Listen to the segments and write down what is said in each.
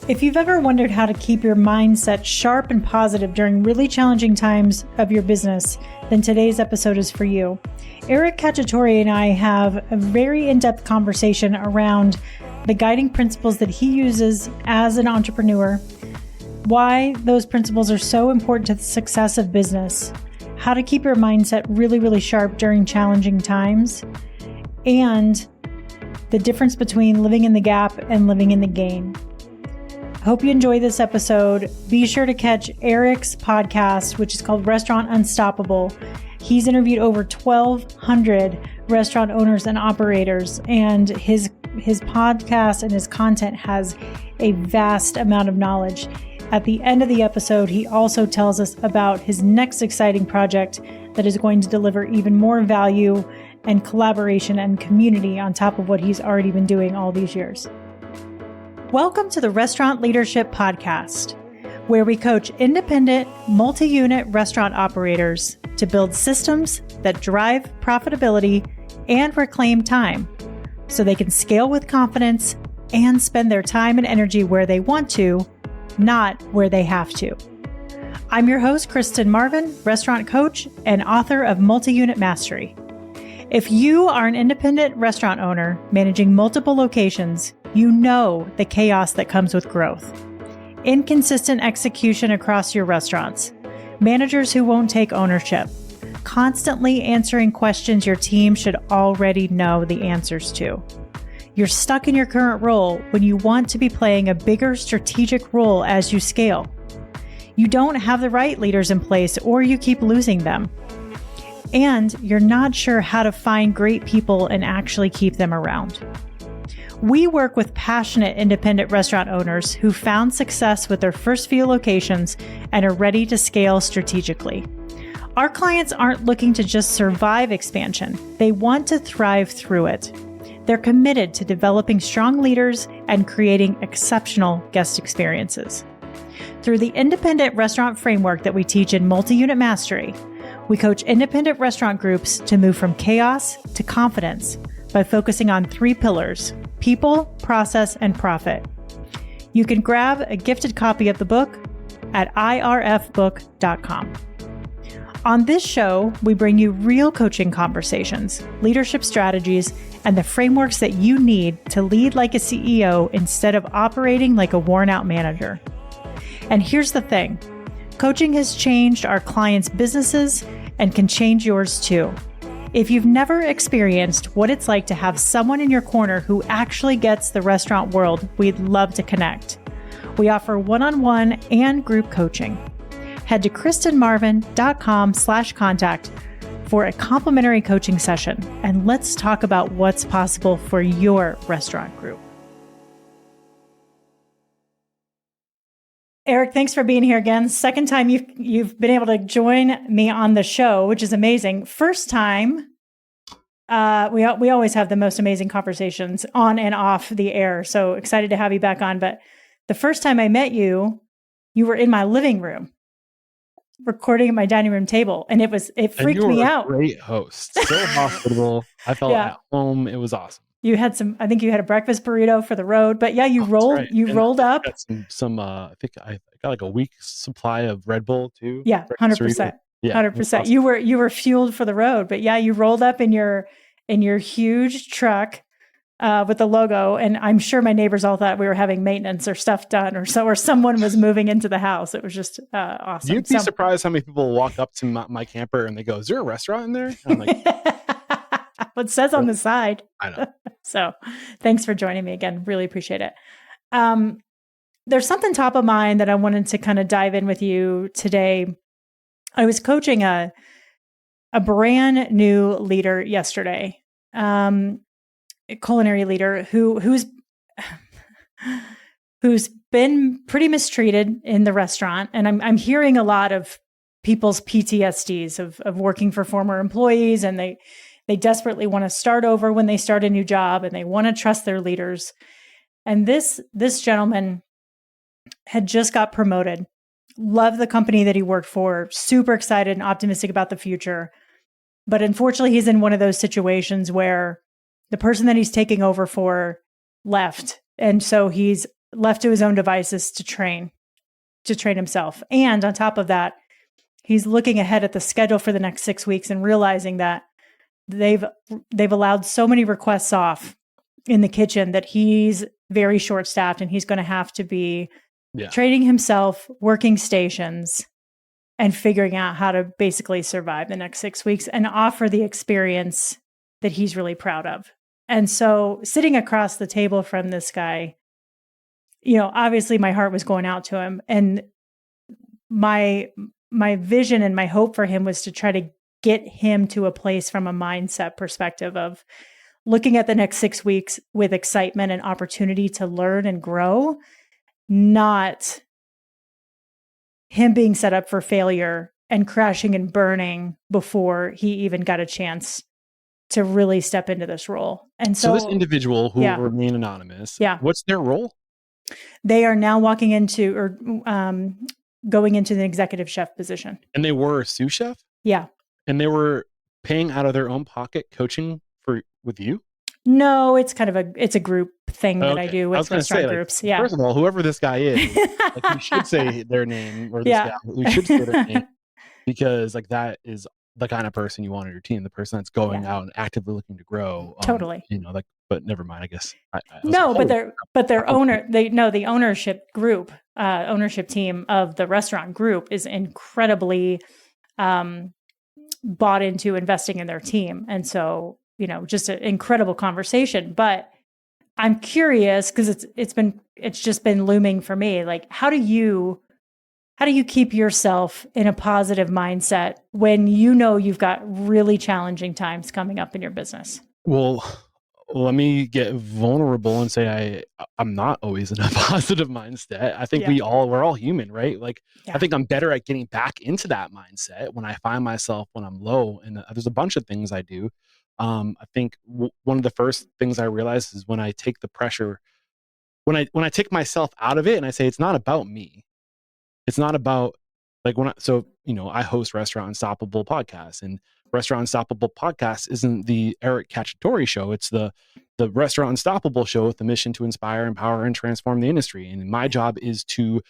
If you've ever wondered how to keep your mindset sharp and positive during really challenging times of your business, then today's episode is for you. Eric Cacciatore and I have a very in-depth conversation around the guiding principles that he uses as an entrepreneur, why those principles are so important to the success of business, how to keep your mindset really, really sharp during challenging times, and the difference between living in the gap and living in the gain. Hope you enjoy this episode. Be sure to catch Eric's podcast, which is called Restaurant Unstoppable. He's interviewed over 1,200 restaurant owners and operators, and his podcast and his content has a vast amount of knowledge. At the end of the episode, he also tells us about his next exciting project that is going to deliver even more value and collaboration and community on top of what he's already been doing all these years. Welcome to the Restaurant Leadership Podcast, where we coach independent, multi-unit restaurant operators to build systems that drive profitability and reclaim time so they can scale with confidence and spend their time and energy where they want to, not where they have to. I'm your host, Kristen Marvin, restaurant coach and author of Multi-Unit Mastery. If you are an independent restaurant owner managing multiple locations, you know the chaos that comes with growth. Inconsistent execution across your restaurants, managers who won't take ownership, constantly answering questions your team should already know the answers to. You're stuck in your current role when you want to be playing a bigger strategic role as you scale. You don't have the right leaders in place, or you keep losing them. And you're not sure how to find great people and actually keep them around. We work with passionate independent restaurant owners who found success with their first few locations and are ready to scale strategically. Our clients aren't looking to just survive expansion. They want to thrive through it. They're committed to developing strong leaders and creating exceptional guest experiences. Through the independent restaurant framework that we teach in Multi-Unit Mastery, we coach independent restaurant groups to move from chaos to confidence by focusing on 3 pillars: people, process, and profit. You can grab a gifted copy of the book at irfbook.com. On this show, we bring you real coaching conversations, leadership strategies, and the frameworks that you need to lead like a CEO instead of operating like a worn-out manager. And here's the thing. Coaching has changed our clients' businesses and can change yours too. If you've never experienced what it's like to have someone in your corner who actually gets the restaurant world, we'd love to connect. We offer one-on-one and group coaching. Head to kristenmarvin.com/contact for a complimentary coaching session, and let's talk about what's possible for your restaurant group. Eric, thanks for being here again. Second time you've been able to join me on the show, which is amazing. First time, we always have the most amazing conversations on and off the air. So excited to have you back on. But the first time I met you, you were in my living room, recording at my dining room table, and it freaked me out. Great host, so hospitable. I felt at home. It was awesome. You had I think you had a breakfast burrito for the road, but yeah, you rolled up. Got some I think I got like a week's supply of Red Bull too. Yeah, 100%. Yeah, 100%. Awesome. You were fueled for the road, but yeah, you rolled up in your huge truck with the logo, and I'm sure my neighbors all thought we were having maintenance or stuff done, or someone was moving into the house. It was just awesome. You'd be surprised how many people walk up to my camper and they go, "Is there a restaurant in there?" And I'm like, what it says on the side. I know. So thanks for joining me again. Really appreciate it. There's something top of mind that I wanted to kind of dive in with you today. I was coaching a brand new leader yesterday, a culinary leader who's been pretty mistreated in the restaurant. And I'm hearing a lot of people's PTSDs of working for former employees, and they desperately want to start over when they start a new job, and they want to trust their leaders. And this gentleman had just got promoted, loved the company that he worked for, super excited and optimistic about the future. But unfortunately, he's in one of those situations where the person that he's taking over for left. And so he's left to his own devices to train himself. And on top of that, he's looking ahead at the schedule for the next 6 weeks and realizing that they've allowed so many requests off in the kitchen that he's very short-staffed, and he's going to have to be training himself, working stations, and figuring out how to basically survive the next 6 weeks and offer the experience that he's really proud of. And so sitting across the table from this guy, obviously my heart was going out to him, and my vision and my hope for him was to try to get him to a place from a mindset perspective of looking at the next 6 weeks with excitement and opportunity to learn and grow, not him being set up for failure and crashing and burning before he even got a chance to really step into this role. And so this individual who will remain anonymous, what's their role? They are now walking into or going into the executive chef position. And they were a sous chef? Yeah. And they were paying out of their own pocket coaching with you? No, it's kind of a group thing that I do with restaurant groups. First of all, whoever this guy is, you should say their name, or this guy. You should say their name, because that is the kind of person you want on your team, the person that's going out and actively looking to grow. Totally. But never mind, I guess. The ownership group, ownership team of the restaurant group is incredibly bought into investing in their team. And so, just an incredible conversation. But I'm curious, because it's just been looming for me. How do you keep yourself in a positive mindset when you've got really challenging times coming up in your business? Well, let me get vulnerable and say I'm not always in a positive mindset. I think we're all human, right? I think I'm better at getting back into that mindset when I find myself when I'm low. And there's a bunch of things I do. I think one of the first things I realized is when I take the pressure, when I take myself out of it and I say, it's not about me. It's not about I host Restaurant Unstoppable podcast, and Restaurant Unstoppable podcast isn't the Eric Cacciatore show. It's the Restaurant Unstoppable show with the mission to inspire, empower, and transform the industry. And my job is to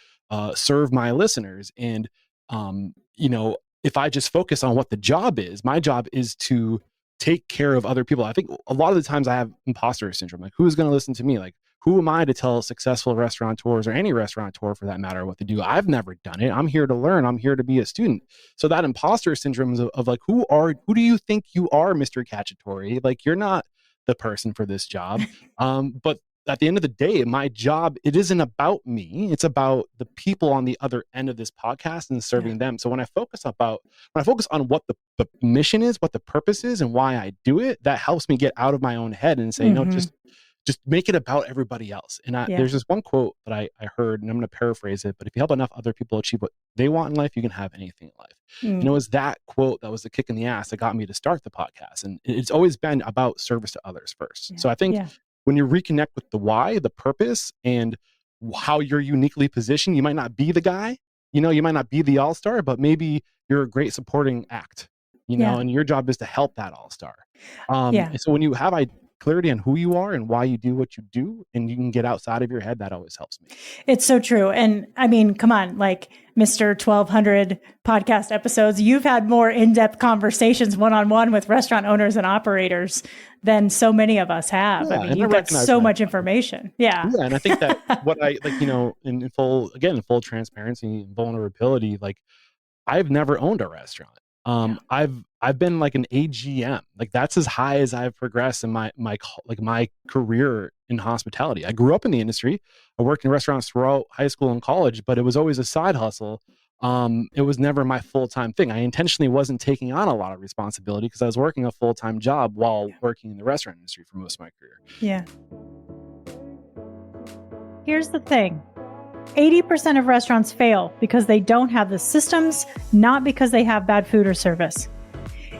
serve my listeners. And, if I just focus on what the job is, my job is to take care of other people. I think a lot of the times I have imposter syndrome. Who's going to listen to me? Who am I to tell successful restaurateurs, or any restaurateur for that matter, what to do? I've never done it. I'm here to learn. I'm here to be a student. So that imposter syndrome of who do you think you are, Mr. Cacciatore? You're not the person for this job. But at the end of the day, my job, it isn't about me. It's about the people on the other end of this podcast and serving them. So when I focus on what the mission is, what the purpose is, and why I do it, that helps me get out of my own head and say, no, just make it about everybody else. And there's this one quote that I heard, and I'm going to paraphrase it, but if you help enough other people achieve what they want in life, you can have anything in life. And it was that quote that was the kick in the ass that got me to start the podcast. And it's always been about service to others first. So I think when you reconnect with the why, the purpose, and how you're uniquely positioned, you might not be the guy, you might not be the all-star, but maybe you're a great supporting act, and your job is to help that all-star. And so when you have clarity on who you are and why you do what you do, and you can get outside of your head, that always helps me. It's so true. And I mean, come on, Mr. 1200 podcast episodes, you've had more in-depth conversations one-on-one with restaurant owners and operators than so many of us have. I mean, you've got so much information. Yeah. And I think that what I in full transparency and vulnerability, I've never owned a restaurant. I've been an AGM. That's as high as I've progressed in my career in hospitality. I grew up in the industry. I worked in restaurants throughout high school and college, but it was always a side hustle. It was never my full-time thing. I intentionally wasn't taking on a lot of responsibility because I was working a full-time job while working in the restaurant industry for most of my career. Yeah. Here's the thing. 80% of restaurants fail because they don't have the systems, not because they have bad food or service.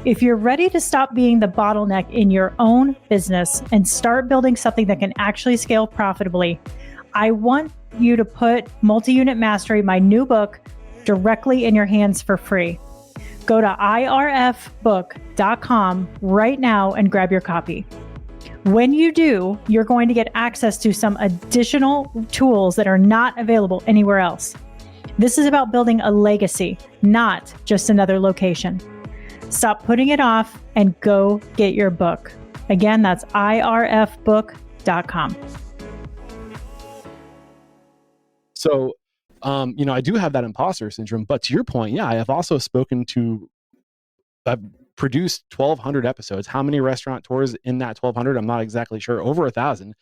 If you're ready to stop being the bottleneck in your own business and start building something that can actually scale profitably, I want you to put Multi-Unit Mastery, my new book, directly in your hands for free. Go to irfbook.com right now and grab your copy. When you do, you're going to get access to some additional tools that are not available anywhere else. This is about building a legacy, not just another location. Stop putting it off and go get your book. Again, that's irfbook.com. So, I do have that imposter syndrome, but to your point, yeah, I have also I've produced 1,200 episodes. How many restaurateurs in that 1,200? I'm not exactly sure. Over 1,000.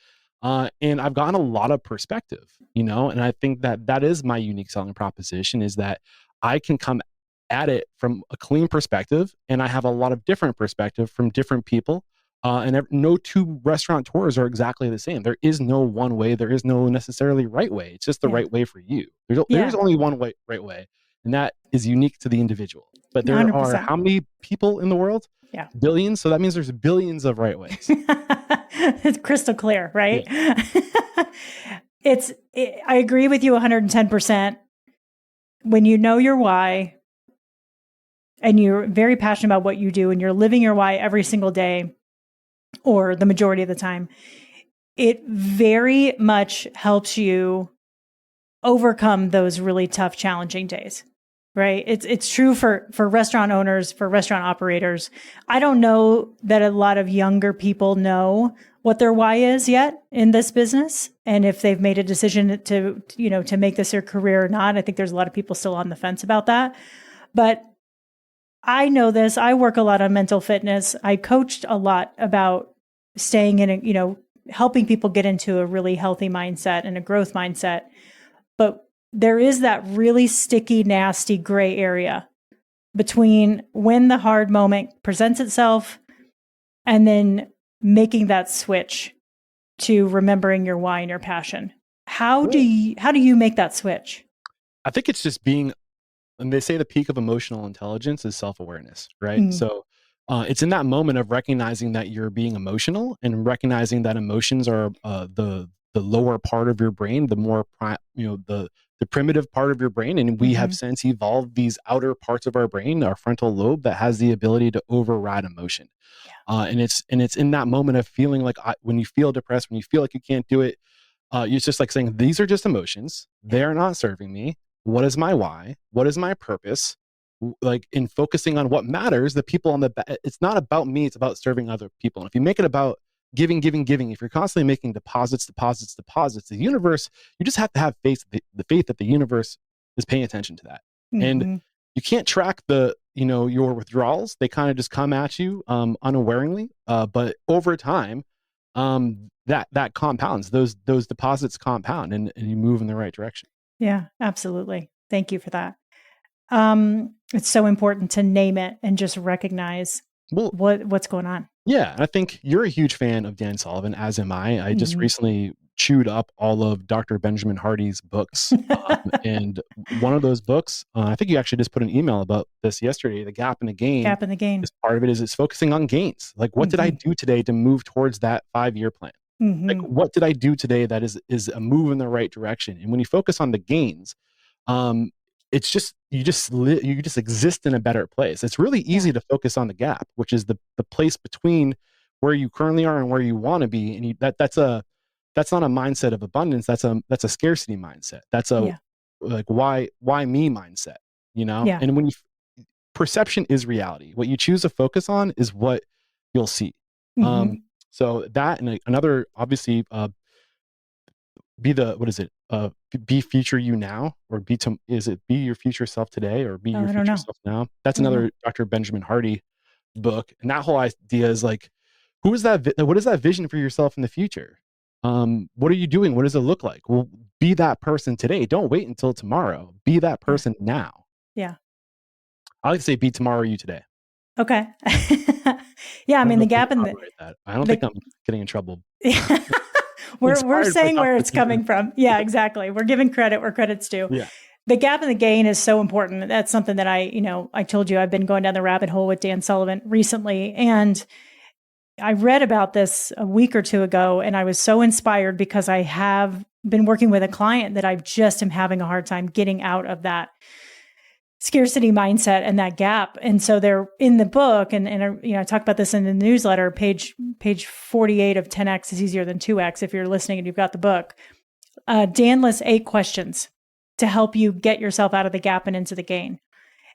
And I've gotten a lot of perspective, and I think that is my unique selling proposition, is that I can come at it from a clean perspective, and I have a lot of different perspective from different people. And no two restaurateurs are exactly the same. There is no one way. There is no necessarily right way. It's just the right way for you. There's only one right way, and that is unique to the individual. But there 100%. are how many people in the world? Yeah. Billions. So that means there's billions of right ways. It's crystal clear, right? Yeah. I agree with you 110%. When you know your why and you're very passionate about what you do and you're living your why every single day, or the majority of the time, it very much helps you overcome those really tough, challenging days, right? It's true for restaurant owners, for restaurant operators. I don't know that a lot of younger people know what their why is yet in this business, and if they've made a decision to make this their career or not. I think there's a lot of people still on the fence about that, but I know this. I work a lot on mental fitness. I coached a lot about staying in helping people get into a really healthy mindset and a growth mindset. But there is that really sticky, nasty gray area between when the hard moment presents itself and then making that switch to remembering your why and your passion. How do you make that switch? I think it's just being, and they say the peak of emotional intelligence is self-awareness, right? Mm-hmm. So it's in that moment of recognizing that you're being emotional and recognizing that emotions are the lower part of your brain, the more the primitive part of your brain, and we have since evolved these outer parts of our brain, our frontal lobe, that has the ability to override emotion. Yeah. And it's in that moment of feeling like when you feel depressed, when you feel like you can't do it, it's just like saying, these are just emotions. They are not serving me. What is my why? What is my purpose? Like, in focusing on what matters, the people on the back, it's not about me, it's about serving other people. And if you make it about giving, if you're constantly making deposits, the universe, you just have to have faith, the faith that the universe is paying attention to that. Mm-hmm. And you can't track your withdrawals. They kind of just come at you unawareingly. But over time, that compounds, those deposits compound, and you move in the right direction. Yeah, absolutely. Thank you for that. It's so important to name it and just recognize what's going on. Yeah. And I think you're a huge fan of Dan Sullivan, as am I. I just recently chewed up all of Dr. Benjamin Hardy's books. And one of those books, I think you actually just put an email about this yesterday, The Gap in the Gain. Gap in the Gain. Part of it is it's focusing on gains. Like, what did I do today to move towards that 5-year plan? Like, what did I do today that is a move in the right direction? And when you focus on the gains, it's just you just exist in a better place. It's really easy to focus on the gap, which is the place between where you currently are and where you want to be. And that's not a mindset of abundance. That's a scarcity mindset. That's a like why me mindset. Yeah. And when perception is reality. What you choose to focus on is what you'll see. So that, and another, obviously, be future you now, or be your future self today, or be your future self now? That's another Dr. Benjamin Hardy book. And that whole idea is like, what is that vision for yourself in the future? What are you doing? What does it look like? Well, be that person today. Don't wait until tomorrow. Be that person now. Yeah. I like to say, be tomorrow you today. Okay. Yeah, I mean, the gap in I don't think I'm getting in trouble. We're saying where it's coming from. Yeah, exactly. We're giving credit where credit's due. Yeah. The gap in the gain is so important. That's something that I told you, I've been going down the rabbit hole with Dan Sullivan recently. And I read about this a week or two ago, and I was so inspired because I have been working with a client that I just am having a hard time getting out of that scarcity mindset and that gap. And so they're in the book, and I talk about this in the newsletter, page 48 of 10X is easier than 2X. If you're listening and you've got the book, Dan lists 8 questions to help you get yourself out of the gap and into the gain.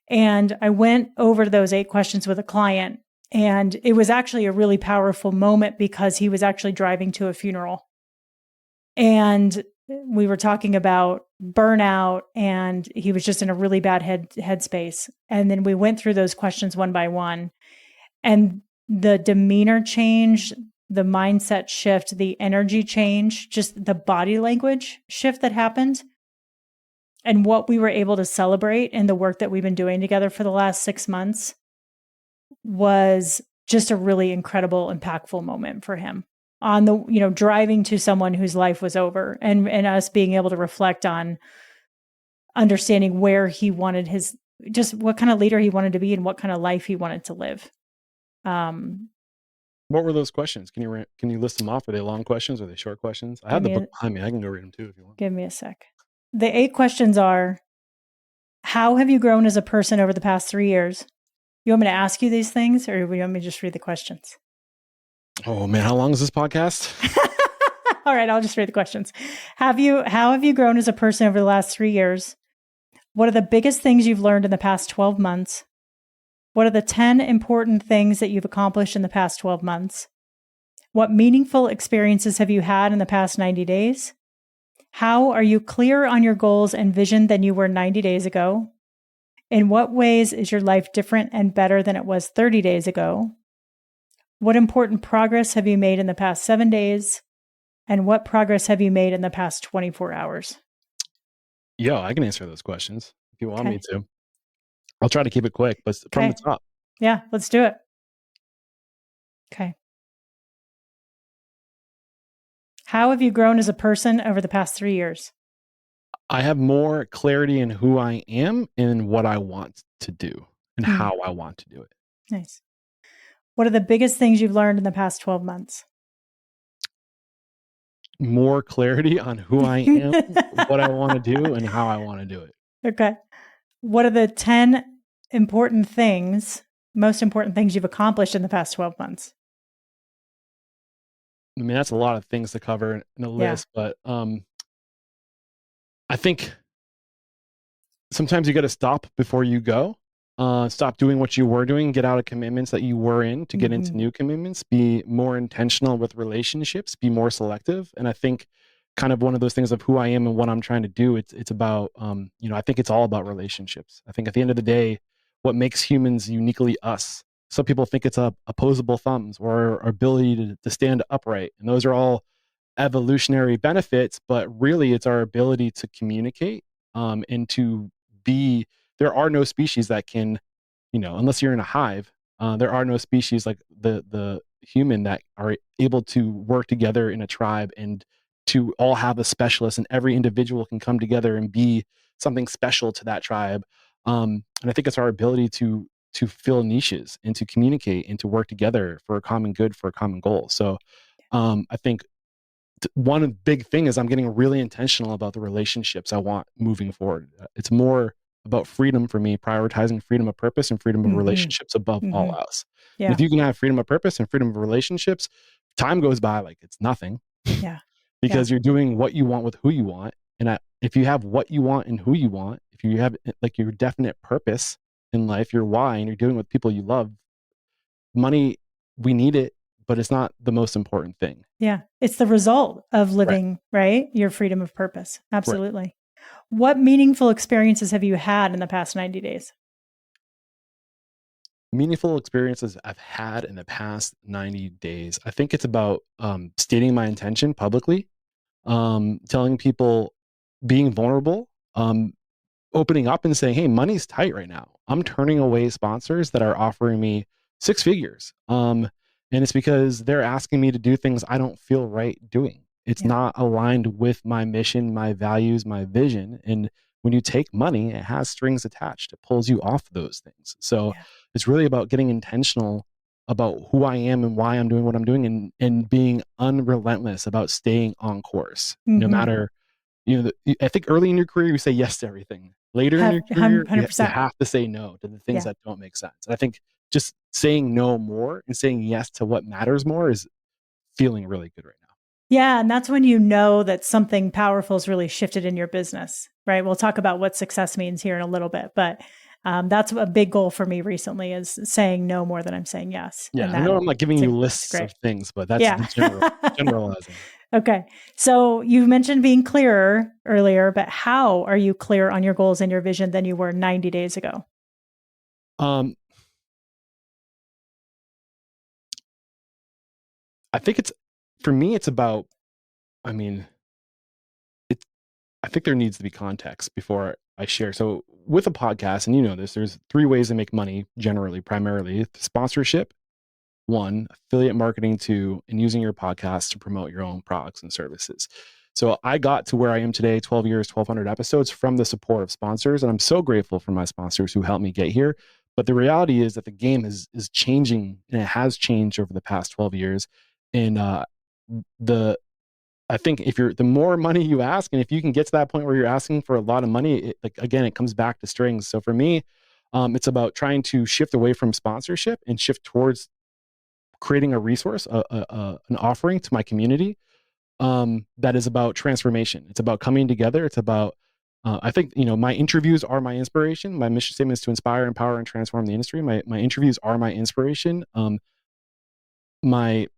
And I went over those 8 questions with a client, and it was actually a really powerful moment because he was actually driving to a funeral. And we were talking about burnout, and he was just in a really bad headspace. And then we went through those questions one by one, and the demeanor change, the mindset shift, the energy change, just the body language shift that happened, and what we were able to celebrate in the work that we've been doing together for the last 6 months was just a really incredible, impactful moment for him on the, driving to someone whose life was over, and us being able to reflect on understanding where he wanted just what kind of leader he wanted to be and what kind of life he wanted to live. What were those questions? Can you list them off? Are they long questions? Are they short questions? I have the book behind me. I can go read them too if you want. Give me a sec. The 8 questions are: how have you grown as a person over the past 3 years? You want me to ask you these things, or do you want me to just read the questions? Oh man, how long is this podcast? All right, I'll just read the questions. How have you grown as a person over the last 3 years? What are the biggest things you've learned in the past 12 months? What are the 10 important things that you've accomplished in the past 12 months? What meaningful experiences have you had in the past 90 days? How are you clearer on your goals and vision than you were 90 days ago? In what ways is your life different and better than it was 30 days ago? What important progress have you made in the past 7 days? And what progress have you made in the past 24 hours? Yeah, I can answer those questions if you want me to. I'll try to keep it quick, but from the top. Yeah, let's do it. Okay. How have you grown as a person over the past 3 years? I have more clarity in who I am and what I want to do and how I want to do it. Nice. What are the biggest things you've learned in the past 12 months? More clarity on who I am, what I want to do, and how I want to do it. Okay. What are the 10 important things, most important things you've accomplished in the past 12 months? I mean, that's a lot of things to cover in a list, but I think sometimes you got to stop before you go. Stop doing what you were doing, get out of commitments that you were in to get into new commitments, be more intentional with relationships, be more selective. And I think kind of one of those things of who I am and what I'm trying to do, it's about, I think it's all about relationships. I think at the end of the day, what makes humans uniquely us. Some people think it's opposable thumbs or our ability to stand upright. And those are all evolutionary benefits, but really it's our ability to communicate and to be. There are no species that can, unless you're in a hive, there are no species like the human that are able to work together in a tribe and to all have a specialist, and every individual can come together and be something special to that tribe. And I think it's our ability to fill niches and to communicate and to work together for a common good, for a common goal. So I think one big thing is I'm getting really intentional about the relationships I want moving forward. It's more about freedom for me, prioritizing freedom of purpose and freedom of relationships above all else. Yeah. And if you can have freedom of purpose and freedom of relationships, time goes by like it's nothing. Yeah. Because you're doing what you want with who you want. And if you have what you want and who you want, if you have like your definite purpose in life, your why, and you're doing with people you love, money, we need it, but it's not the most important thing. Yeah. It's the result of living, right? Your freedom of purpose. Absolutely. Right. What meaningful experiences have you had in the past 90 days? Meaningful experiences I've had in the past 90 days. I think it's about stating my intention publicly, telling people, being vulnerable, opening up and saying, hey, money's tight right now. I'm turning away sponsors that are offering me 6 figures. And it's because they're asking me to do things I don't feel right doing. It's not aligned with my mission, my values, my vision. And when you take money, it has strings attached. It pulls you off those things. So it's really about getting intentional about who I am and why I'm doing what I'm doing, and being unrelentless about staying on course, no matter I think early in your career, you say yes to everything. Later in your career, you 100%. have to say no to the things that don't make sense. And I think just saying no more and saying yes to what matters more is feeling really good right now. Yeah. And that's when you know that something powerful has really shifted in your business, right? We'll talk about what success means here in a little bit, but that's a big goal for me recently is saying no more than I'm saying yes. Yeah. And I know I'm not giving you lists great. of things, but that's the generalizing. Okay. So you mentioned being clearer earlier, but how are you clear on your goals and your vision than you were 90 days ago? I think for me, it's about, I think there needs to be context before I share. So with a podcast, and you know this, there's 3 ways to make money generally, primarily sponsorship, 1, affiliate marketing, 2, and using your podcast to promote your own products and services. So I got to where I am today, 12 years, 1,200 episodes from the support of sponsors. And I'm so grateful for my sponsors who helped me get here. But the reality is that the game is changing, and it has changed over the past 12 years. And I think the more money you ask, and if you can get to that point where you're asking for a lot of money, it comes back to strings. So for me, it's about trying to shift away from sponsorship and shift towards creating a resource, an offering to my community that is about transformation. It's about coming together. It's about, I think, my interviews are my inspiration. My mission statement is to inspire, empower, and transform the industry. My interviews are my inspiration. My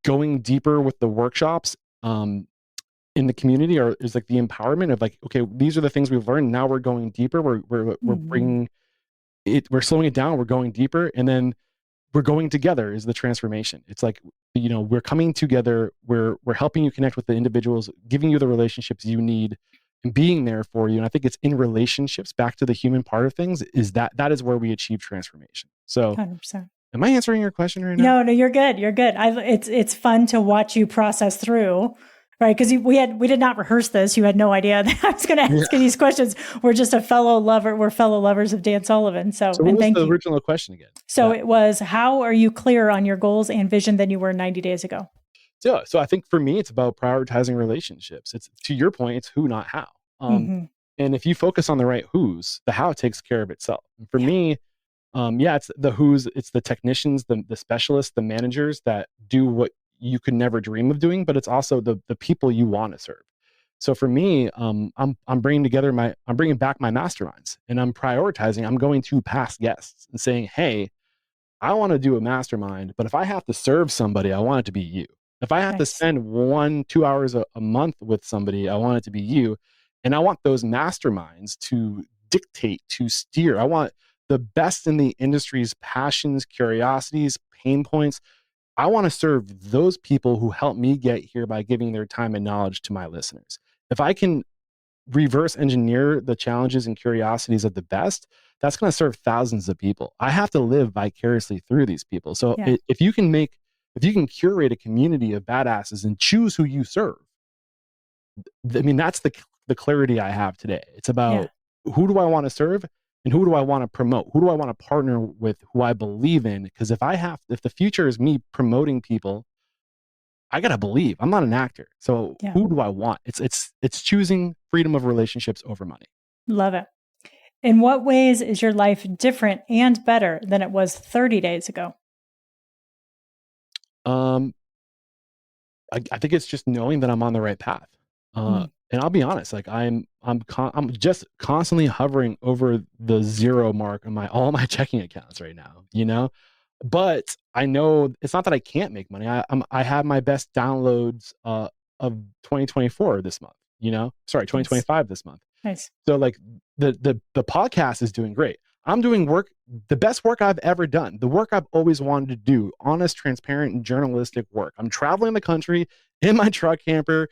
going deeper with the workshops in the community is like the empowerment of like, okay, these are the things we've learned. Now we're going deeper. We're bringing it. We're slowing it down. We're going deeper, and then we're going together is the transformation. It's like, we're coming together. We're helping you connect with the individuals, giving you the relationships you need, and being there for you. And I think it's in relationships, back to the human part of things, is that is where we achieve transformation. So 100%. Am I answering your question right now? No, you're good. You're good. It's fun to watch you process through, right? Because we did not rehearse this. You had no idea that I was going to ask you these questions. We're just we're fellow lovers of Dan Sullivan. So what was the original question again? So it was, how are you clearer on your goals and vision than you were 90 days ago? So I think for me, it's about prioritizing relationships. It's, to your point, it's who, not how. And if you focus on the right who's, the how takes care of itself. And for me, it's the who's, it's the technicians, the specialists, the managers that do what you could never dream of doing, but it's also the people you want to serve. So for me, I'm bringing back my masterminds, and I'm prioritizing. I'm going to past guests and saying, hey, I want to do a mastermind, but if I have to serve somebody, I want it to be you. If I have to spend 1-2 hours a month with somebody, I want it to be you. And I want those masterminds to dictate, to steer. I want the best in the industry's passions, curiosities, pain points. I want to serve those people who help me get here by giving their time and knowledge to my listeners. If I can reverse engineer the challenges and curiosities of the best, that's going to serve thousands of people. I have to live vicariously through these people. So if you can curate a community of badasses and choose who you serve, that's the clarity I have today. It's about who do I want to serve and who do I want to promote? Who do I want to partner with, who I believe in? Because if the future is me promoting people, I gotta believe. I'm not an actor. So who do I want? It's choosing freedom of relationships over money. Love it. In what ways is your life different and better than it was 30 days ago? I think it's just knowing that I'm on the right path. And I'll be honest, like I'm just constantly hovering over the 0 mark on all my checking accounts right now, But I know it's not that I can't make money. I have my best downloads of 2024 this month, 2025 this month. Nice. So like the podcast is doing great. I'm doing the best work I've ever done, the work I've always wanted to do, honest, transparent, and journalistic work. I'm traveling the country in my truck camper,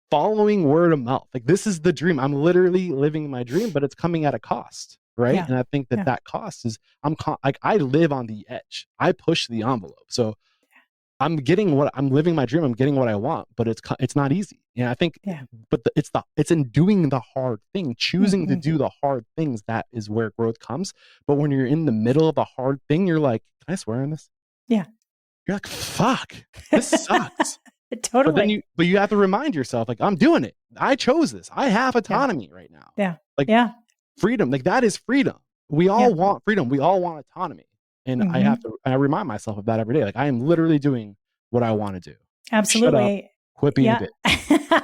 following word of mouth. Like, this is the dream. I'm literally living my dream, but it's coming at a cost. Right. Yeah. And I think that cost is, I live on the edge. I push the envelope. So I'm living my dream. I'm getting what I want, but it's not easy. And I think, but it's in doing the hard thing, choosing to do the hard things. That is where growth comes. But when you're in the middle of a hard thing, you're like, can I swear on this? Yeah. You're like, fuck, this sucks. Totally. But you have to remind yourself, like, I'm doing it. I chose this. I have autonomy right now. Yeah. Like Yeah. freedom, like that is freedom. We all want freedom. We all want autonomy. And I remind myself of that every day. Like I am literally doing what I want to do. Shut up. Absolutely. Quit being a bitch.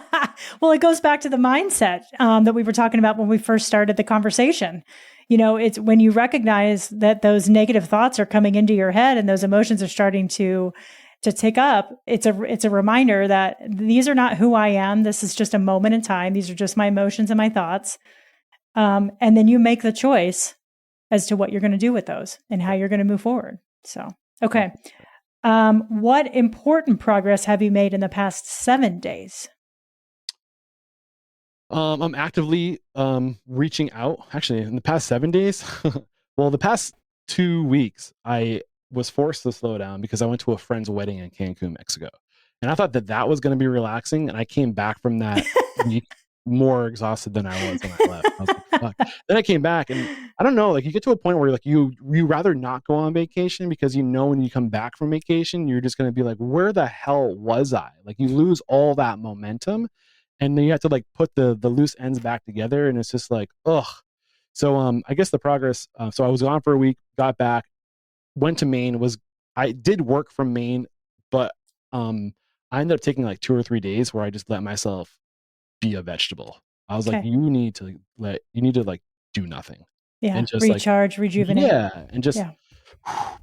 Well, it goes back to the mindset that we were talking about when we first started the conversation. It's when you recognize that those negative thoughts are coming into your head and those emotions are starting to tick up. It's a reminder that these are not who I am. This is just a moment in time. These are just my emotions and my thoughts. And then you make the choice as to what you're going to do with those and how you're going to move forward. So, okay. What important progress have you made in the past 7 days? I'm actively reaching out. Actually, in the past 7 days, well, the past 2 weeks, I was forced to slow down because I went to a friend's wedding in Cancun, Mexico, and I thought that was going to be relaxing. And I came back from that week more exhausted than I was when I left. I was like, "Fuck." Then I came back, and I don't know. Like you get to a point where like you rather not go on vacation because when you come back from vacation, you're just going to be like, "Where the hell was I?" Like you lose all that momentum. And then you have to like put the loose ends back together, and it's just like, ugh. So I guess the progress. So I was gone for a week, got back, went to Maine. I did work from Maine, but I ended up taking like 2 or 3 days where I just let myself be a vegetable. I was like, Okay. you need to like do nothing, Yeah. and just like Recharge, rejuvenate. and just Yeah.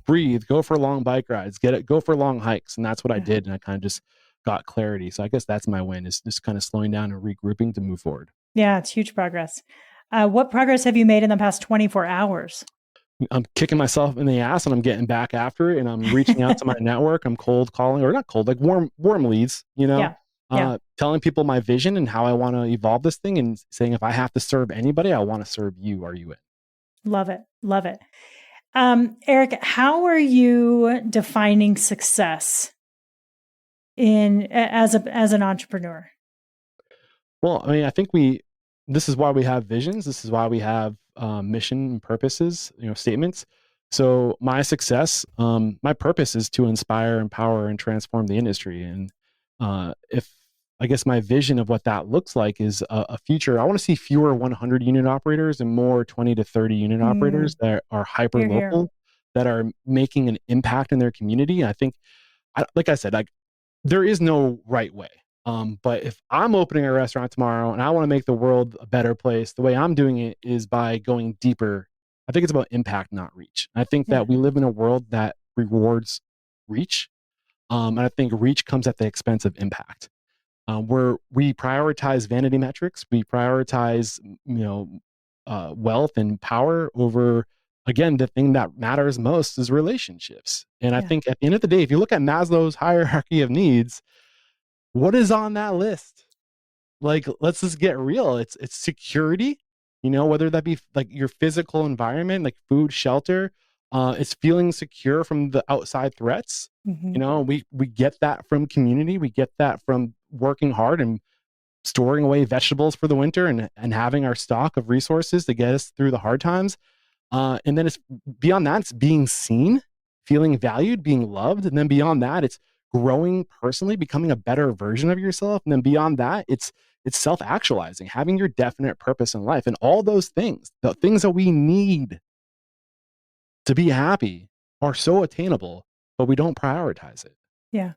breathe, go for long bike rides, go for long hikes. And that's what I Yeah. did. And I kind of just got clarity. So I guess that's my win, is just kind of slowing down and regrouping to move forward. Yeah. It's huge progress. What progress have you made in the past 24 hours? I'm kicking myself in the ass and I'm getting back after it, and I'm reaching out to my network. I'm cold calling, or not cold, like warm leads, Yeah. Yeah. telling people my vision and how I want to evolve this thing, and saying, if I have to serve anybody, I want to serve you. Are you in? Love it. Love it. Eric, how are you defining success as an entrepreneur? Well, I mean, I think this is why we have visions. This is why we have mission and purposes, statements. So my success, my purpose is to inspire, empower, and transform the industry. And if I guess my vision of what that looks like is a future, I want to see fewer 100 unit operators and more 20 to 30 unit operators that are hyper Hear, hear. local, that are making an impact in their community. And I think, like I said, like there is no right way. But if I'm opening a restaurant tomorrow and I want to make the world a better place, the way I'm doing it is by going deeper. I think it's about impact, not reach. I think Yeah. that we live in a world that rewards reach. And I think reach comes at the expense of impact. Where we prioritize vanity metrics, we prioritize, wealth and power over, again, the thing that matters most is relationships. And I Yeah. think at the end of the day, if you look at Maslow's hierarchy of needs, what is on that list? Like, let's just get real. It's security, whether that be like your physical environment, like food, shelter. It's feeling secure from the outside threats. Mm-hmm. We get that from community. We get that from working hard and storing away vegetables for the winter, and having our stock of resources to get us through the hard times. And then it's beyond that, it's being seen, feeling valued, being loved. And then beyond that, it's growing personally, becoming a better version of yourself. And then beyond that, it's self-actualizing, having your definite purpose in life. And all those things, the things that we need to be happy, are so attainable, but we don't prioritize it. Yeah.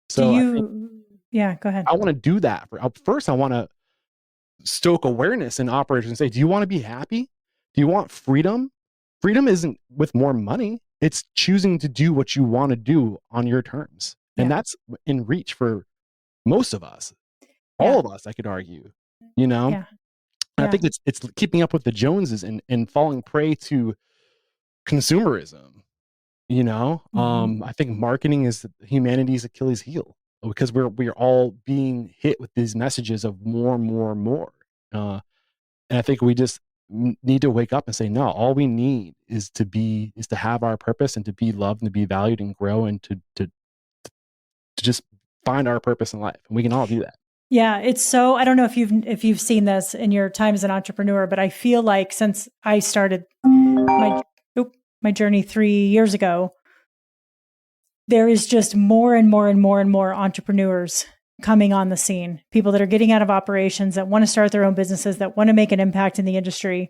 So I think Yeah, go ahead. I want to do that. First, I want to stoke awareness in operators and say, do you want to be happy? Do you want freedom? Freedom isn't with more money. It's choosing to do what you want to do on your terms. And Yeah. that's in reach for most of us, Yeah. all of us, I could argue, you know? Yeah. And I Yeah. think it's keeping up with the Joneses and falling prey to consumerism, Mm-hmm. I think marketing is humanity's Achilles heel, because we're all being hit with these messages of more, more, more. And I think we just need to wake up and say, no, all we need is to have our purpose, and to be loved, and to be valued, and grow, and to just find our purpose in life. And we can all do that. Yeah, it's so, I don't know if you've seen this in your time as an entrepreneur, but I feel like since I started my journey 3 years ago, there is just more and more and more and more entrepreneurs coming on the scene, people that are getting out of operations, that want to start their own businesses, that want to make an impact in the industry.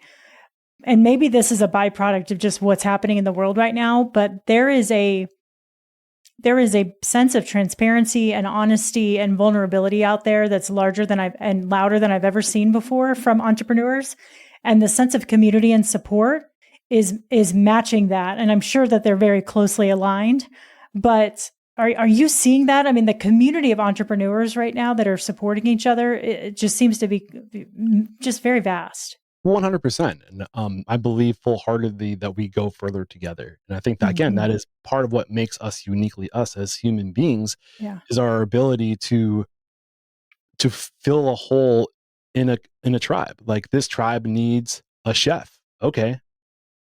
And maybe this is a byproduct of just what's happening in the world right now, but there is a sense of transparency and honesty and vulnerability out there that's larger than and louder than I've ever seen before from entrepreneurs. And the sense of community and support is matching that. And I'm sure that they're very closely aligned. But are you seeing that? I mean, the community of entrepreneurs right now that are supporting each other, it just seems to be just very vast. 100%. And I believe full-heartedly that we go further together. And I think that, again, that is part of what makes us uniquely us as human beings, is our ability to fill a hole in a tribe. Like, this tribe needs a chef. Okay.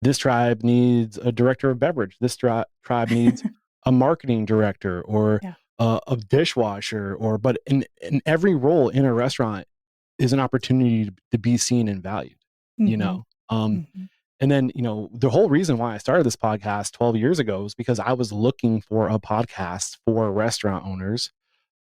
This tribe needs a director of beverage. This tribe needs a marketing director or a dishwasher, but in every role in a restaurant is an opportunity to be seen and valued, you know? And then, the whole reason why I started this podcast 12 years ago was because I was looking for a podcast for restaurant owners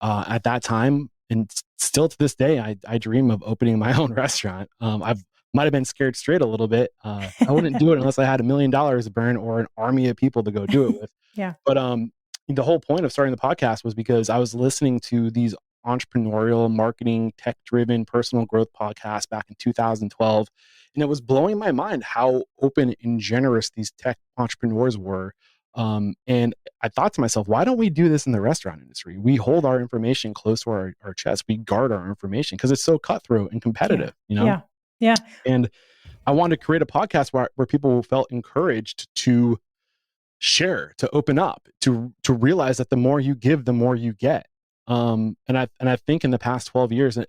at that time. And still to this day, I dream of opening my own restaurant. I've might have been scared straight a little bit. I wouldn't do it unless I had $1 million to burn or an army of people to go do it with. But the whole point of starting the podcast was because I was listening to these entrepreneurial, marketing, tech-driven, personal growth podcasts back in 2012. And it was blowing my mind how open and generous these tech entrepreneurs were. And I thought to myself, why don't we do this in the restaurant industry? We hold our information close to our chest. We guard our information because it's so cutthroat and competitive, Yeah. And I wanted to create a podcast where people felt encouraged to share, to open up, to realize that the more you give, the more you get. And I think in the past 12 years, and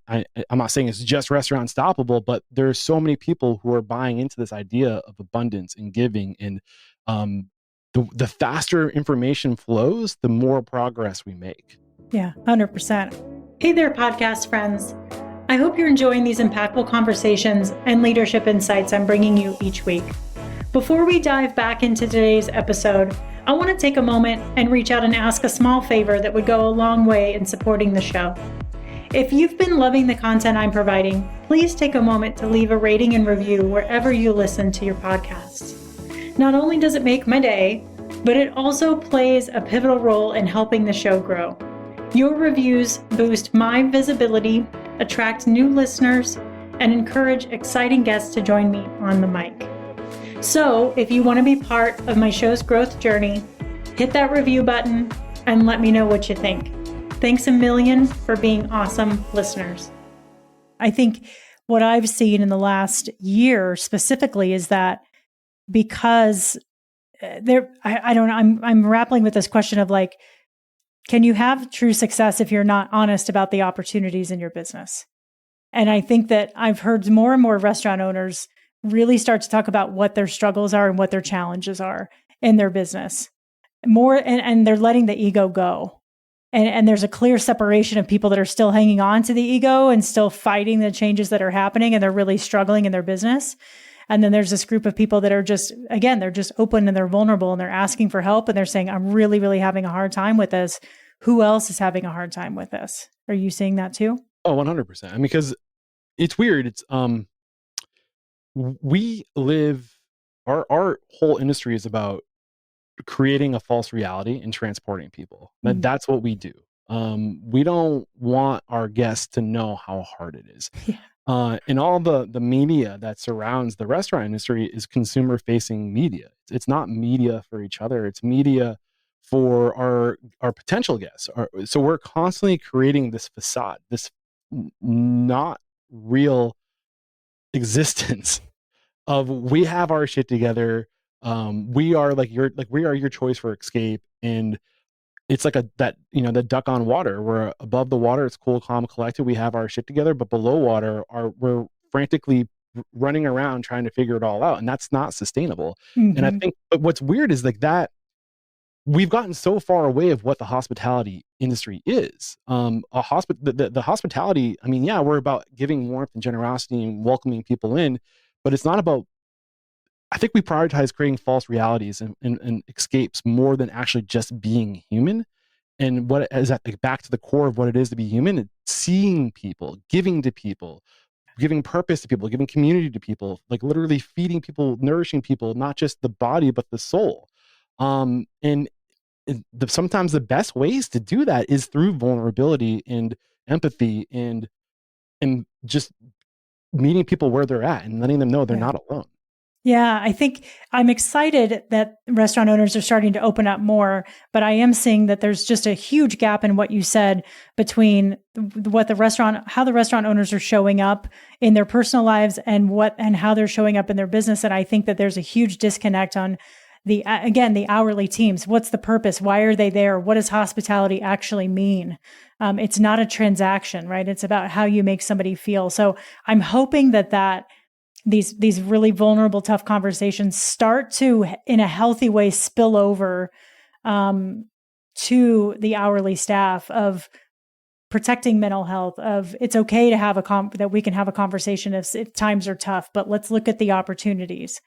I'm not saying it's just Restaurant Unstoppable, but there's so many people who are buying into this idea of abundance and giving, and the faster information flows, the more progress we make. Yeah, 100%. Hey there, podcast friends. I hope you're enjoying these impactful conversations and leadership insights I'm bringing you each week. Before we dive back into today's episode, I want to take a moment and reach out and ask a small favor that would go a long way in supporting the show. If you've been loving the content I'm providing, please take a moment to leave a rating and review wherever you listen to your podcasts. Not only does it make my day, but it also plays a pivotal role in helping the show grow. Your reviews boost my visibility, attract new listeners, and encourage exciting guests to join me on the mic. So if you want to be part of my show's growth journey, hit that review button and let me know what you think. Thanks a million for being awesome listeners. I think what I've seen in the last year specifically is that because I don't know, I'm grappling with this question of like, can you have true success if you're not honest about the opportunities in your business? And I think that I've heard more and more restaurant owners really start to talk about what their struggles are and what their challenges are in their business. And they're letting the ego go. And there's a clear separation of people that are still hanging on to the ego and still fighting the changes that are happening, and they're really struggling in their business. And then there's this group of people that are just, again, they're just open and they're vulnerable and they're asking for help and they're saying, I'm really, really having a hard time with this. Who else is having a hard time with this? Are you seeing that too? Oh, 100%. I mean, because it's weird. It's, we live, our whole industry is about creating a false reality and transporting people. That's what we do. We don't want our guests to know how hard it is. And all the media that surrounds the restaurant industry is consumer facing media. It's not media for each other. It's media for our potential guests. So we're constantly creating this facade, this not real existence of we have our shit together. We are we are your choice for escape. And it's like the duck on water, where above the water, it's cool, calm, collected. We have our shit together, but below water we're frantically running around trying to figure it all out. And that's not sustainable. And I think, but what's weird is like that we've gotten so far away of what the hospitality industry is. The hospitality, I mean, yeah, we're about giving warmth and generosity and welcoming people in, but it's not about I think we prioritize creating false realities and escapes more than actually just being human. And what is that, like, back to the core of what it is to be human? It's seeing people, giving to people, giving purpose to people, giving community to people, like literally feeding people, nourishing people, not just the body, but the soul. And sometimes the best ways to do that is through vulnerability and empathy and just meeting people where they're at and letting them know they're not alone. Yeah, I think I'm excited that restaurant owners are starting to open up more, but I am seeing that there's just a huge gap in what you said between how the restaurant owners are showing up in their personal lives and how they're showing up in their business. And I think that there's a huge disconnect on the hourly teams. What's the purpose? Why are they there? What does hospitality actually mean? It's not a transaction, right? It's about how you make somebody feel. So I'm hoping that these really vulnerable, tough conversations start to, in a healthy way, spill over to the hourly staff of protecting mental health, of it's okay to have that we can have a conversation if times are tough, but let's look at the opportunities.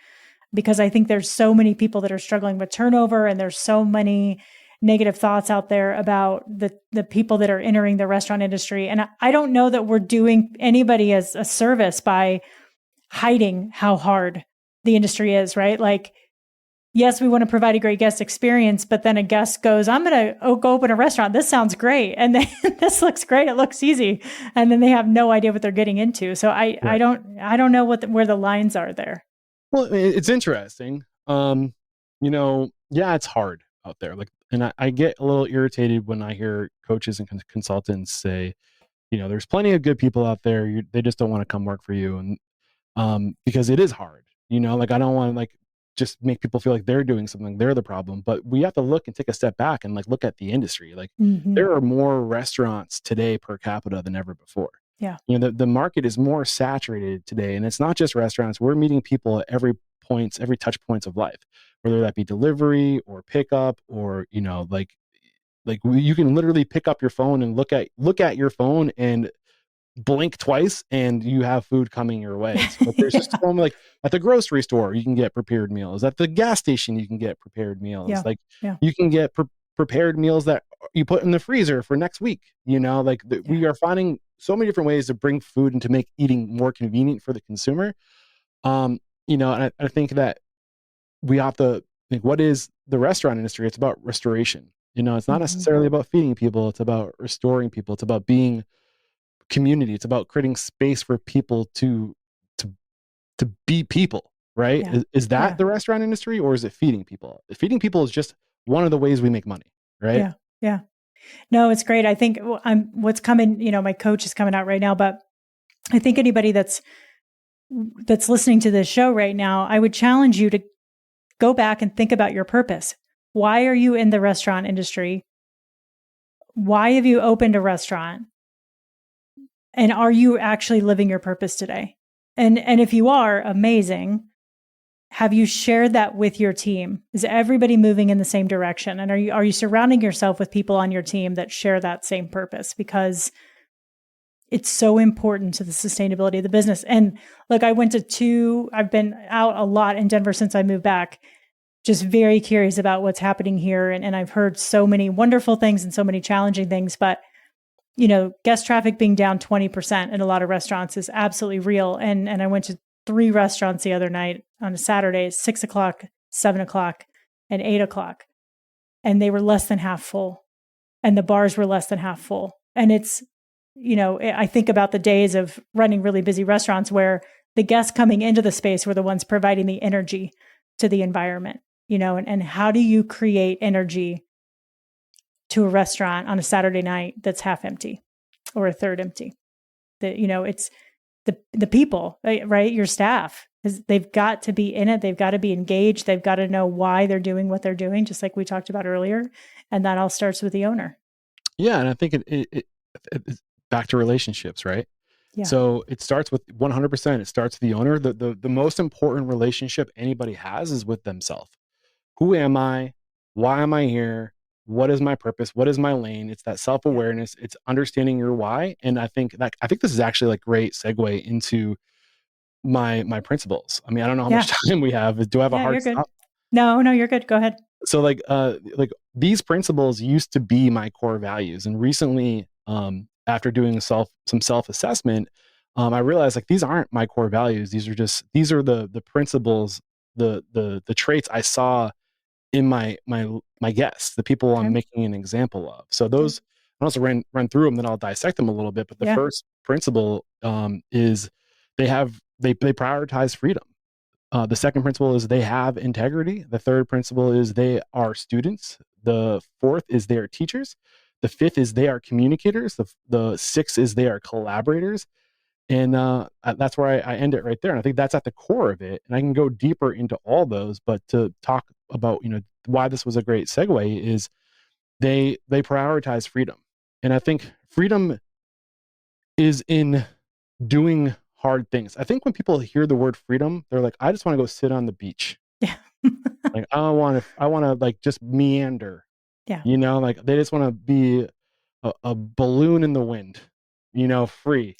Because I think there's so many people that are struggling with turnover, and there's so many negative thoughts out there about the people that are entering the restaurant industry. And I don't know that we're doing anybody as a service by hiding how hard the industry is, right? Like, yes, we want to provide a great guest experience, but then a guest goes, I'm going to go open a restaurant. This sounds great. And then this looks great. It looks easy. And then they have no idea what they're getting into. So I don't know where the lines are there. Well, it's interesting. It's hard out there. Like, and I get a little irritated when I hear coaches and consultants say, there's plenty of good people out there. They just don't want to come work for you. And because it is hard, like, I don't want to, like, just make people feel like they're doing something, they're the problem, but we have to look and take a step back and, like, look at the industry. Like, there are more restaurants today per capita than ever before. Yeah. The market is more saturated today, and it's not just restaurants. We're meeting people at every touch points of life, whether that be delivery or pickup or, like you can literally pick up your phone and look at your phone and blink twice and you have food coming your way. So there's just so many, like, at the grocery store, you can get prepared meals. At the gas station, you can get prepared meals. You can get prepared meals that you put in the freezer for next week. We are finding so many different ways to bring food and to make eating more convenient for the consumer. And I think that we have to think, what is the restaurant industry? It's about restoration. It's not necessarily about feeding people. It's about restoring people. It's about being community. It's about creating space for people to be people, right? Yeah. Is that the restaurant industry, or is it feeding people? Feeding people is just one of the ways we make money, right? Yeah. No, it's great. I think what's coming, my coach is coming out right now, but I think anybody that's listening to this show right now, I would challenge you to go back and think about your purpose. Why are you in the restaurant industry? Why have you opened a restaurant? And are you actually living your purpose today? And if you are, amazing. Have you shared that with your team? Is everybody moving in the same direction? And are you surrounding yourself with people on your team that share that same purpose? Because it's so important to the sustainability of the business. And look, I've been out a lot in Denver since I moved back, just very curious about what's happening here. And I've heard so many wonderful things and so many challenging things, but guest traffic being down 20% in a lot of restaurants is absolutely real. And I went to 3 restaurants the other night on a Saturday, 6 o'clock, 7 o'clock, and 8 o'clock. And they were less than half full. And the bars were less than half full. And it's, I think about the days of running really busy restaurants where the guests coming into the space were the ones providing the energy to the environment, and how do you create energy to a restaurant on a Saturday night that's half empty or a third empty? It's the people, right? Your staff, they've got to be in it. They've got to be engaged. They've got to know why they're doing what they're doing, just like we talked about earlier. And that all starts with the owner. Yeah. And I think it's back to relationships, right? Yeah. So it starts with 100%. It starts with the owner. The most important relationship anybody has is with themselves. Who am I? Why am I here? What is my purpose? What is my lane? It's that self-awareness. It's understanding your why. And I think this is actually like great segue into my principles. I mean, I don't know how much time we have. Do I have a hard you're good. stop? No, you're good. Go ahead. So like these principles used to be my core values, and recently, after doing some self-assessment, I realized like these aren't my core values. These are the principles, the traits I saw in my guests, the people I'm making an example of. So those, I'll also run through them, then I'll dissect them a little bit. But the first principle is they prioritize freedom. The second principle is they have integrity. The third principle is they are students. The fourth is they are teachers. The fifth is they are communicators. The sixth is they are collaborators. And that's where I end it right there. And I think that's at the core of it. And I can go deeper into all those, but to talk about, why this was a great segue is they prioritize freedom. And I think freedom is in doing hard things. I think when people hear the word freedom, they're like, I just want to go sit on the beach. Yeah. Like I want to like just meander. Yeah. Like they just want to be a balloon in the wind, free,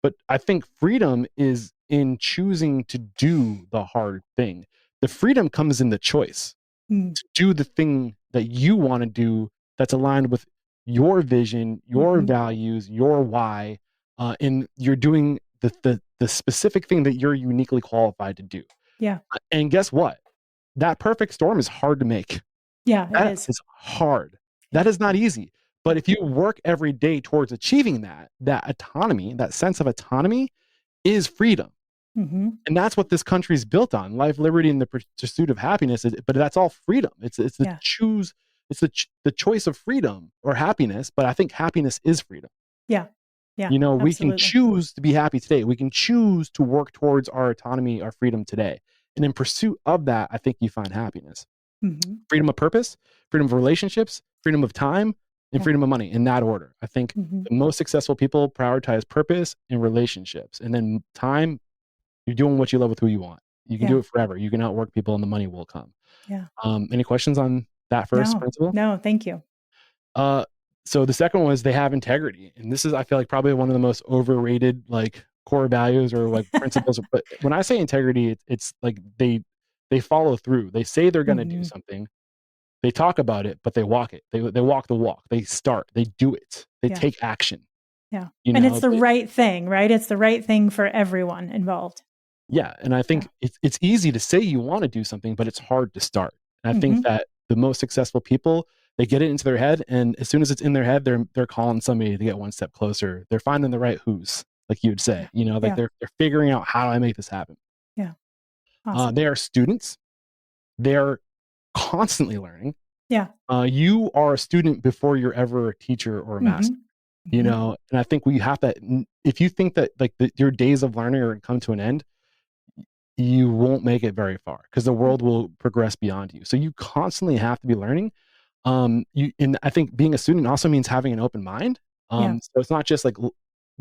But I think freedom is in choosing to do the hard thing. The freedom comes in the choice to do the thing that you want to do that's aligned with your vision, your values, your why, and you're doing the specific thing that you're uniquely qualified to do. Yeah. And guess what? That perfect storm is hard to make. Yeah, it is. It's hard. That is not easy. But if you work every day towards achieving that autonomy, that sense of autonomy is freedom. And that's what this country is built on: life, liberty, and the pursuit of happiness. But that's all freedom. It's the choose. It's the choice of freedom or happiness. But I think happiness is freedom. Yeah. Yeah. We can choose to be happy today. We can choose to work towards our autonomy, our freedom today. And in pursuit of that, I think you find happiness. Freedom of purpose, freedom of relationships, freedom of time, and freedom of money, in that order. I think the most successful people prioritize purpose and relationships. And then time, you're doing what you love with who you want. You can do it forever. You can outwork people and the money will come. Yeah. Any questions on that first principle? No, thank you. So the second one is they have integrity. And this is, I feel like, probably one of the most overrated like core values or like principles. But when I say integrity, it's like they follow through. They say they're going to do something. They talk about it, but they walk it. They walk the walk. They start. They do it. They take action. Yeah. And it's the right thing, right? It's the right thing for everyone involved. Yeah. And I think it's easy to say you want to do something, but it's hard to start. And I think that the most successful people, they get it into their head. And as soon as it's in their head, they're calling somebody to get one step closer. They're finding the right who's, like you would say, they're figuring out, how do I make this happen? Yeah. Awesome. They are students. They are constantly learning. Yeah. You are a student before you're ever a teacher or a master, and I think we have that. If you think that like your days of learning are going to come to an end, you won't make it very far because the world will progress beyond you. So you constantly have to be learning. And I think being a student also means having an open mind. So it's not just like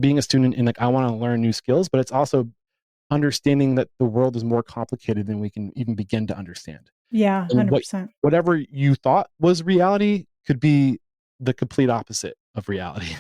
being a student and like, I want to learn new skills, but it's also understanding that the world is more complicated than we can even begin to understand. Yeah, 100%. Whatever you thought was reality could be the complete opposite of reality.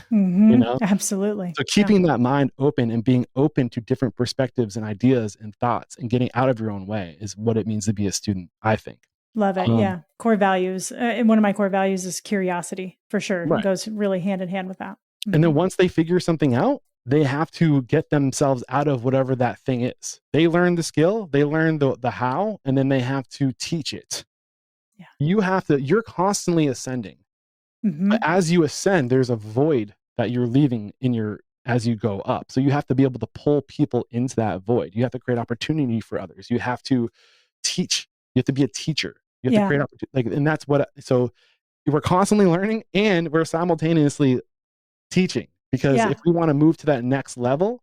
Absolutely. So keeping that mind open and being open to different perspectives and ideas and thoughts and getting out of your own way is what it means to be a student, I think. Love it. Yeah. Core values. And one of my core values is curiosity, for sure. Right. It goes really hand in hand with that. And then once they figure something out, they have to get themselves out of whatever that thing is. They learn the skill, they learn the how, and then they have to teach it. Yeah. You're constantly ascending. But as you ascend, there's a void that you're leaving as you go up. So you have to be able to pull people into that void. You have to create opportunity for others. You have to teach. You have to be a teacher. You have to create opportunity. And that's so we're constantly learning and we're simultaneously teaching. Because if we want to move to that next level,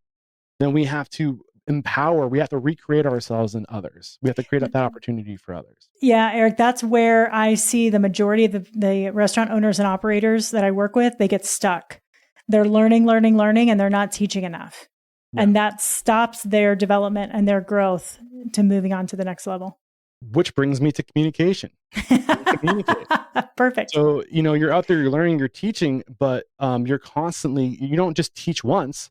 then we have to empower, we have to recreate ourselves and others. We have to create that opportunity for others. Yeah, Eric, that's where I see the majority of the restaurant owners and operators that I work with, they get stuck. They're learning, and they're not teaching enough. Yeah. And that stops their development and their growth to moving on to the next level. Which brings me to communication. Communicate. Perfect. So, you're out there, you're learning, you're teaching, but you don't just teach once.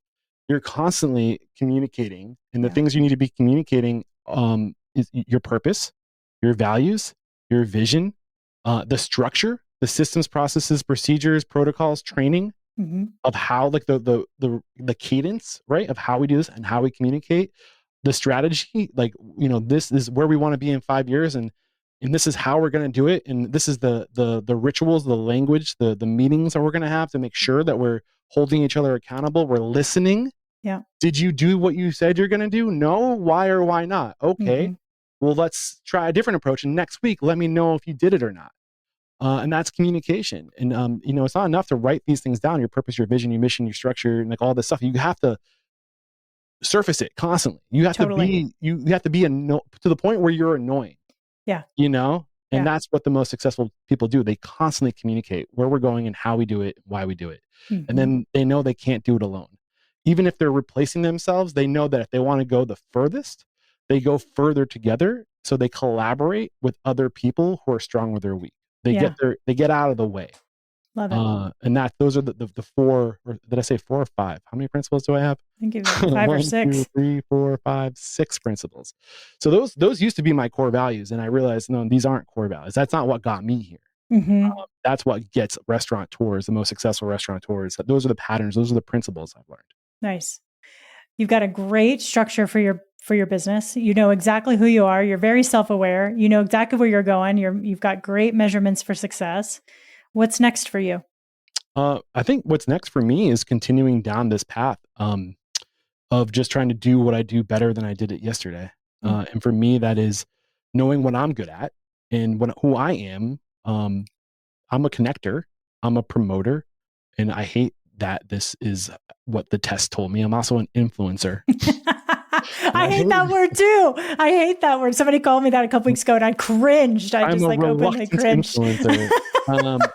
you're constantly communicating, and the things you need to be communicating is your purpose, your values, your vision, the structure, the systems, processes, procedures, protocols, training of how, like the cadence, right, of how we do this and how we communicate, the strategy, like, this is where we want to be in 5 years, and this is how we're going to do it, and this is the rituals, the language, the meetings that we're going to have to make sure that we're holding each other accountable, we're listening. Yeah. Did you do what you said you're going to do? No. Why or why not? Okay. Well, let's try a different approach, and next week let me know if you did it or not. And that's communication. And it's not enough to write these things down, your purpose, your vision, your mission, your structure, and like all this stuff. You have to surface it constantly. You have to be to the point where you're annoying. Yeah. And that's what the most successful people do. They constantly communicate where we're going and how we do it, why we do it. And then they know they can't do it alone. Even if they're replacing themselves, they know that if they want to go the furthest, they go further together. So they collaborate with other people who are strong or they're weak. They get out of the way. Love it. And those are the 4, or did I say 4 or 5? How many principles do I have? I think it's 5 or 6. 1, 2, 3, 4, 5, 6 principles. So those used to be my core values, and I realized, no, these aren't core values. That's not what got me here. That's what gets restaurateurs, the most successful restaurateurs. Those are the patterns. Those are the principles I've learned. Nice. You've got a great structure for your business. You know exactly who you are. You're very self-aware. You know exactly where you're going. You've got great measurements for success. What's next for you? I think what's next for me is continuing down this path of just trying to do what I do better than I did it yesterday. And for me, that is knowing what I'm good at and who I am. I'm a connector. I'm a promoter. And I hate that this is what the test told me. I'm also an influencer. I hate that word too. I hate that word. Somebody called me that a couple weeks ago and I cringed. I just openly cringed. But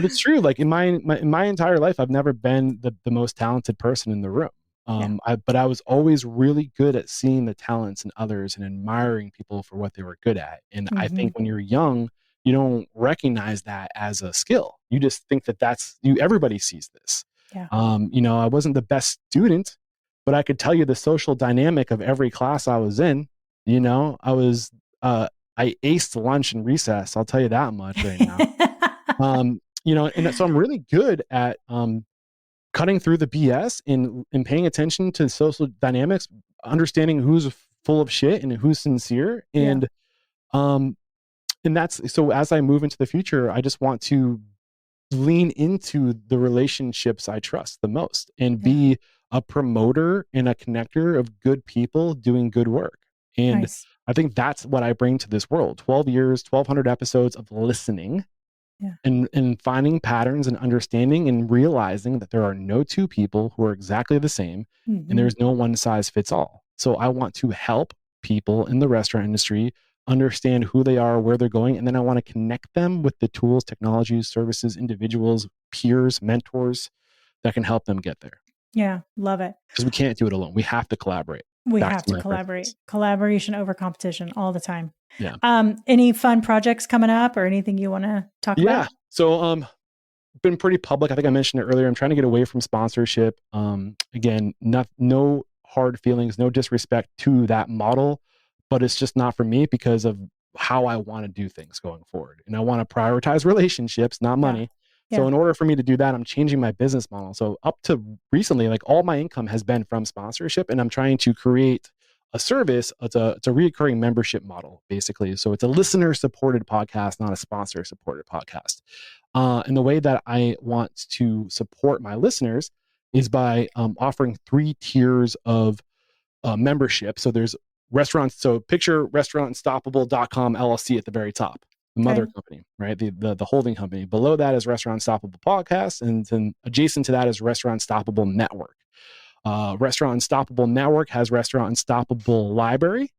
it's true. Like in my entire life, I've never been the most talented person in the room. But I was always really good at seeing the talents in others and admiring people for what they were good at. And I think when you're young, you don't recognize that as a skill. You just think that that's you. Everybody sees this. Yeah. I wasn't the best student, but I could tell you the social dynamic of every class I was in. I aced lunch and recess. I'll tell you that much right now. And so I'm really good at cutting through the BS and paying attention to social dynamics, understanding who's full of shit and who's sincere. And that's, so as I move into the future, I just want to lean into the relationships I trust the most and be a promoter and a connector of good people doing good work. And I think that's what I bring to this world. 12 years, 1,200 episodes of listening and finding patterns and understanding and realizing that there are no two people who are exactly the same and there's no one size fits all. So I want to help people in the restaurant industry understand who they are, where they're going, and then I want to connect them with the tools, technologies, services, individuals, peers, mentors that can help them get there. Yeah, love it. Because we can't do it alone. We have to collaborate. We have to collaborate. Purpose. Collaboration over competition all the time. Yeah. Any fun projects coming up or anything you want to talk about? Yeah. So been pretty public. I think I mentioned it earlier. I'm trying to get away from sponsorship. Again, no hard feelings, no disrespect to that model, but it's just not for me because of how I want to do things going forward. And I want to prioritize relationships, not money. So in order for me to do that, I'm changing my business model. So up to recently, like all my income has been from sponsorship, and I'm trying to create a service. It's a reoccurring membership model, basically. So it's a listener supported podcast, not a sponsor supported podcast. And the way that I want to support my listeners is by offering 3 tiers of membership. So there's restaurants. So picture restaurantunstoppable.com LLC at the very top. The mother company, right? The holding company. Below that is Restaurant Unstoppable Podcast, and then adjacent to that is Restaurant Unstoppable Network. Restaurant Unstoppable Network has Restaurant Unstoppable Library,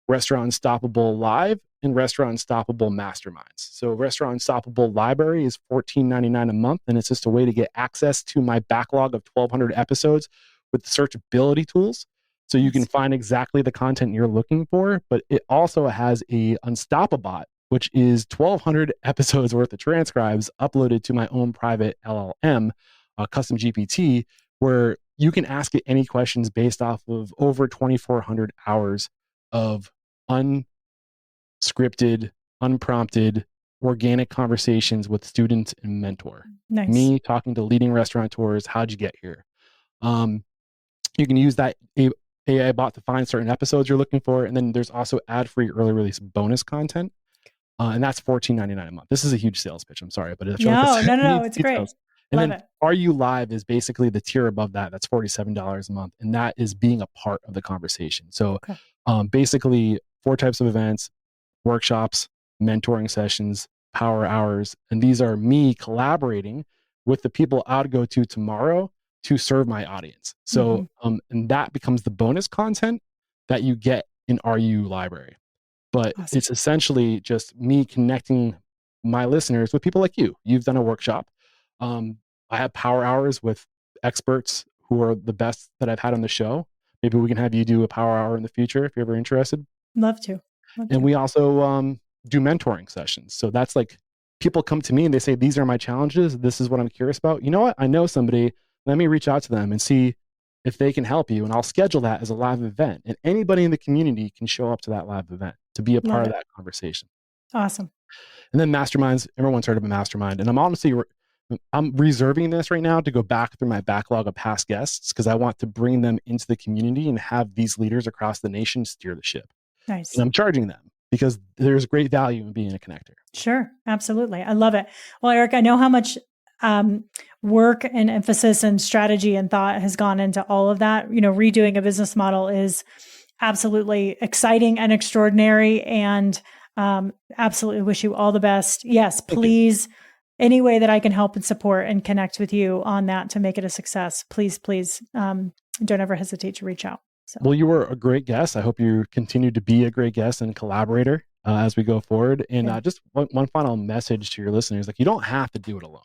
Restaurant Unstoppable Live, and Restaurant Unstoppable Masterminds. So Restaurant Unstoppable Library is $14.99 a month, and it's just a way to get access to my backlog of 1,200 episodes with searchability tools. So you can find exactly the content you're looking for, but it also has a Unstoppabot, which is 1,200 episodes worth of transcribes uploaded to my own private LLM, custom GPT, where you can ask it any questions based off of over 2,400 hours of unscripted, unprompted, organic conversations with students and mentor. Nice. Me talking to leading restaurateurs. How'd you get here? You can use that AI bot to find certain episodes you're looking for. And then there's also ad-free early release bonus content. And that's $14.99 a month. This is a huge sales pitch. I'm sorry, but no. It's great. And Love then it. Are You Live is basically the tier above that. That's $47 a month. And that is being a part of the conversation. So basically 4 types of events, workshops, mentoring sessions, power hours. And these are me collaborating with the people I'd go to tomorrow to serve my audience. So, and that becomes the bonus content that you get in RU Library. But it's essentially just me connecting my listeners with people like you. You've done a workshop. I have power hours with experts who are the best that I've had on the show. Maybe we can have you do a power hour in the future if you're ever interested. Love to. We also do mentoring sessions. So that's like people come to me and they say, these are my challenges. This is what I'm curious about. You know what? I know somebody. Let me reach out to them and see if they can help you. And I'll schedule that as a live event. And anybody in the community can show up to that live event to be a part of that conversation. Awesome. And then masterminds. Everyone's heard of a mastermind. And I'm reserving this right now to go back through my backlog of past guests because I want to bring them into the community and have these leaders across the nation steer the ship. Nice. And I'm charging them because there's great value in being a connector. Sure. Absolutely. I love it. Well, Eric, I know how much work and emphasis and strategy and thought has gone into all of that. Redoing a business model is absolutely exciting and extraordinary, and absolutely wish you all the best. Yes, please, any way that I can help and support and connect with you on that to make it a success, please, don't ever hesitate to reach out. So. Well, you were a great guest. I hope you continue to be a great guest and collaborator as we go forward. And just one final message to your listeners, like, you don't have to do it alone.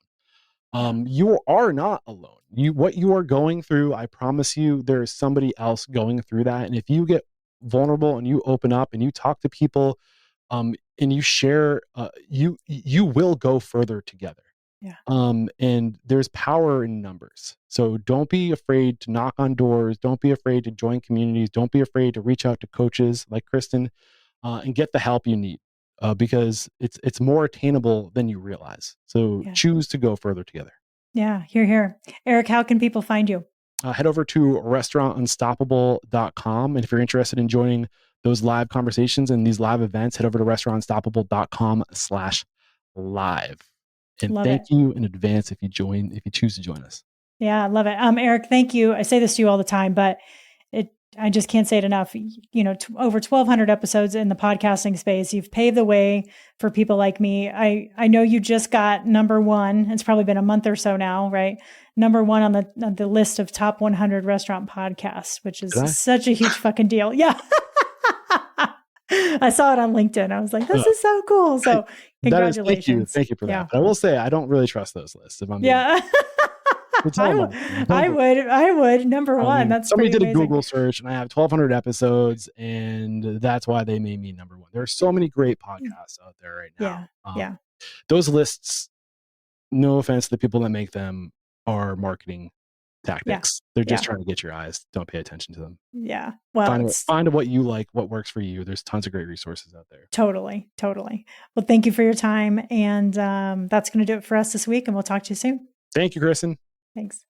You are not alone. What you are going through, I promise you, there is somebody else going through that. And if you get vulnerable and you open up and you talk to people, and you share, you will go further together. Yeah. And there's power in numbers. So don't be afraid to knock on doors. Don't be afraid to join communities. Don't be afraid to reach out to coaches like Kristen, and get the help you need. Because it's more attainable than you realize. So choose to go further together. Yeah, here. Eric, how can people find you? Head over to restaurantunstoppable.com. And if you're interested in joining those live conversations and these live events, head over to restaurantunstoppable.com/live. And thank you in advance if you choose to join us. Yeah, I love it. Eric, thank you. I say this to you all the time, but I just can't say it enough. Over 1,200 episodes in the podcasting space. You've paved the way for people like me. I know you just got number 1. It's probably been a month or so now, right? Number 1 on the list of top 100 restaurant podcasts, which is such a huge fucking deal. Yeah. I saw it on LinkedIn. I was like, this is so cool. So congratulations. Thank you for that. But I will say, I don't really trust those lists. If I'm I would. Number 1. That's somebody did amazing. A Google search and I have 1,200 episodes, and that's why they made me number 1. There are so many great podcasts out there right now. Those lists, no offense to the people that make them, are marketing tactics. They're just trying to get your eyes. Don't pay attention to them. Yeah. Well, find what you like, what works for you. There's tons of great resources out there. Totally. Well, thank you for your time. And that's going to do it for us this week. And we'll talk to you soon. Thank you, Kristen. Thanks.